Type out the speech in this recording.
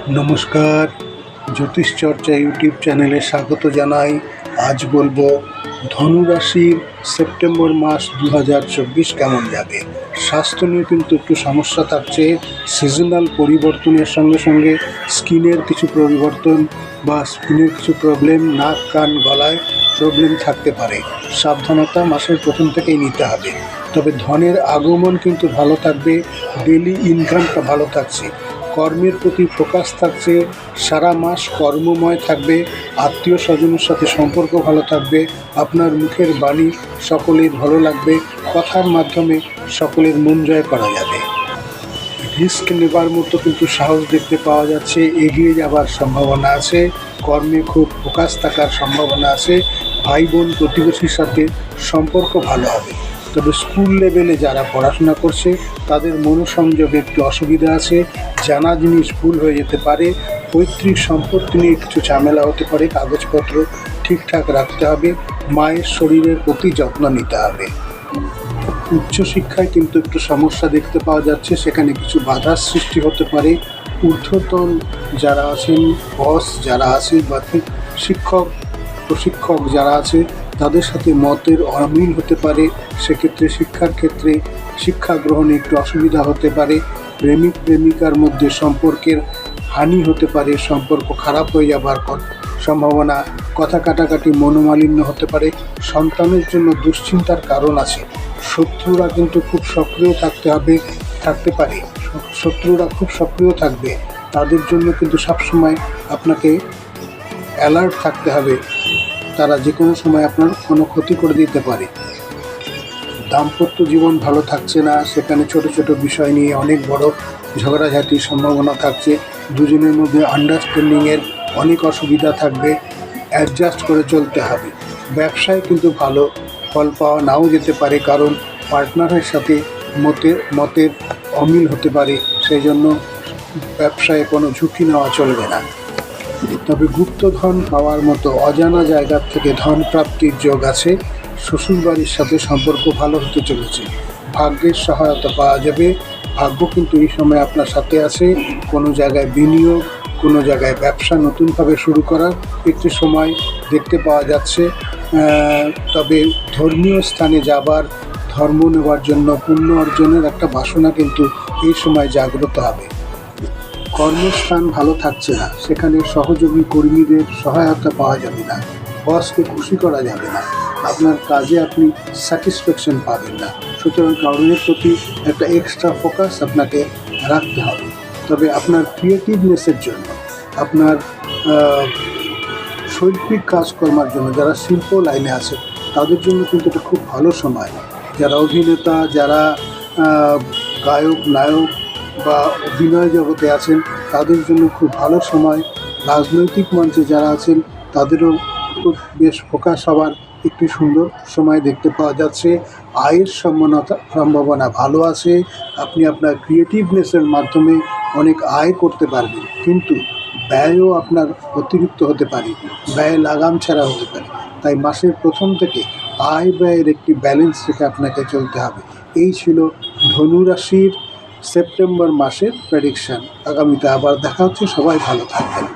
নমস্কার, জ্যোতিষ চর্চা ইউটিউব চ্যানেলে স্বাগত জানাই। আজ বলবো ধনু রাশির সেপ্টেম্বর মাস 2024 কেমন যাবে। স্বাস্থ্য নিয়ে কিন্তু একটু সমস্যা থাকছে। সিজনাল পরিবর্তনের সঙ্গে সঙ্গে স্কিনের কিছু পরিবর্তন বা স্কিনের কিছু প্রবলেম, নাক কান গলায় প্রবলেম থাকতে পারে। সাবধানতা মাসের প্রথম থেকেই নিতে হবে। তবে ধনের আগমন কিন্তু ভালো থাকবে, ডেলি ইনকামটা ভালো থাকছে, কর্মের প্রতি ফোকাস থাকছে, সারা মাস কর্মময় থাকবে, আত্মীয় স্বজনের সাথে সম্পর্ক ভালো থাকবে, আপনার মুখের বাণী সকলের ভালো লাগবে, কথার মাধ্যমে সকলের মন জয় করা যাবে। রিস্ক নেবার মতো কিন্তু সাহস দেখতে পাওয়া যাচ্ছে, এগিয়ে যাবার সম্ভাবনা আছে, কর্মে খুব ফোকাস থাকার সম্ভাবনা আছে, ভাই বোন প্রতিবেশীর সাথে সম্পর্ক ভালো হবে। তবে স্কুল লেভেলে যারা পড়াশোনা করছে তাদের মনোসংযোগে একটু অসুবিধা আছে, জানা জিনিস ভুল হয়ে যেতে পারে, পৈতৃক সম্পত্তি নিয়ে কিছু ঝামেলা হতে পারে, কাগজপত্র ঠিকঠাক রাখতে হবে, মায়ের শরীরের প্রতি যত্ন নিতে হবে। উচ্চশিক্ষায় কিন্তু একটু সমস্যা দেখতে পাওয়া যাচ্ছে, সেখানে কিছু বাধার সৃষ্টি হতে পারে। ঊর্ধ্বতন যারা আছেন, বস যারা আছে বা শিক্ষক প্রশিক্ষক যারা আছে তাদের সাথে মতের অমিল হতে পারে, সেক্ষেত্রে শিক্ষার ক্ষেত্রে শিক্ষা গ্রহণে একটু অসুবিধা হতে পারে। প্রেমিক প্রেমিকার মধ্যে সম্পর্কের হানি হতে পারে, সম্পর্ক খারাপ হয়ে যাবার সম্ভাবনা, কথা কাটাকাটি, মনোমালিন্য হতে পারে। সন্তানের জন্য দুশ্চিন্তার কারণ আছে। শত্রুরা কিন্তু খুব সক্রিয় থাকতে পারে, শত্রুরা খুব সক্রিয় থাকবে, তাদের জন্য কিন্তু সবসময় আপনাকে অ্যালার্ট থাকতে হবে, তারা যে কোনো সময় আপনার কোনো ক্ষতি করে দিতে পারে। দাম্পত্য জীবন ভালো থাকছে না, সেখানে ছোট ছোট বিষয় নিয়ে অনেক বড় ঝগড়াঝাটির সম্ভাবনা থাকছে, দুজনের মধ্যে আন্ডারস্ট্যান্ডিংয়ের অনেক অসুবিধা থাকবে, অ্যাডজাস্ট করে চলতে হবে। ব্যবসায় কিন্তু ভালো ফল পাওয়া নাও যেতে পারে, কারণ পার্টনারের সাথে মতের অমিল হতে পারে, সেই জন্য ব্যবসায় কোনো ঝুঁকি নেওয়া চলবে না। তবে গুপ্তধন পাওয়ার মতো অজানা জায়গার থেকে ধন প্রাপ্তির যোগ আছে। শ্বশুরবাড়ির সাথে সম্পর্ক ভালো হতে চলেছে, ভাগ্যের সহায়তা পাওয়া যাবে। ভাগ্য কিন্তু এই সময় আপনার সাথে আছে। কোনো জায়গায় বিনিয়োগ, কোনো জায়গায় ব্যবসা নতুনভাবে শুরু করার একটি সময় দেখতে পাওয়া যাচ্ছে। তবে ধর্মীয় স্থানে যাবার, ধর্ম নেওয়ার জন্য পুণ্য অর্জনের একটা বাসনা কিন্তু এই সময় জাগ্রত হবে। কর্মস্থান ভালো থাকছে না, সেখানে সহযোগী কর্মীদের সহায়তা পাওয়া যাবে না, বসকে খুশি করা যাবে না, আপনার কাজে আপনি স্যাটিসফ্যাকশন পাবেন না। সুতরাং কর্মের প্রতি একটা এক্সট্রা ফোকাস আপনাকে রাখতে হবে। তবে আপনার ক্রিয়েটিভনেসের জন্য, আপনার শৈল্পিক কাজকর্মের জন্য, যারা শিল্প লাইনে আছে তাদের জন্য কিন্তু এটা খুব ভালো সময়। যারা অভিনেতা, যারা গায়ক নায়ক বা অভিনয় জগতে আছেন তাদের জন্য খুব ভালো সময়। রাজনৈতিক মঞ্চে যারা আছেন তাদেরও খুব বেশ ফোকাস হওয়ার একটি সুন্দর সময় দেখতে পাওয়া যাচ্ছে। আয়ের সম্ভাবনা ভালো আছে, আপনি আপনার ক্রিয়েটিভনেসের মাধ্যমে অনেক আয় করতে পারবেন, কিন্তু ব্যয়ও আপনার অতিরিক্ত হতে পারে, ব্যয় লাগাম ছাড়া হতে পারে। তাই মাসের প্রথম থেকে আয় ব্যয়ের একটি ব্যালেন্স রেখে আপনাকে চলতে হবে। এই ছিল ধনু রাশির সেপ্টেম্বর মাসের প্রেডিকশান। আগামীতে আবার দেখা হচ্ছে, সবাই ভালো থাকবেন।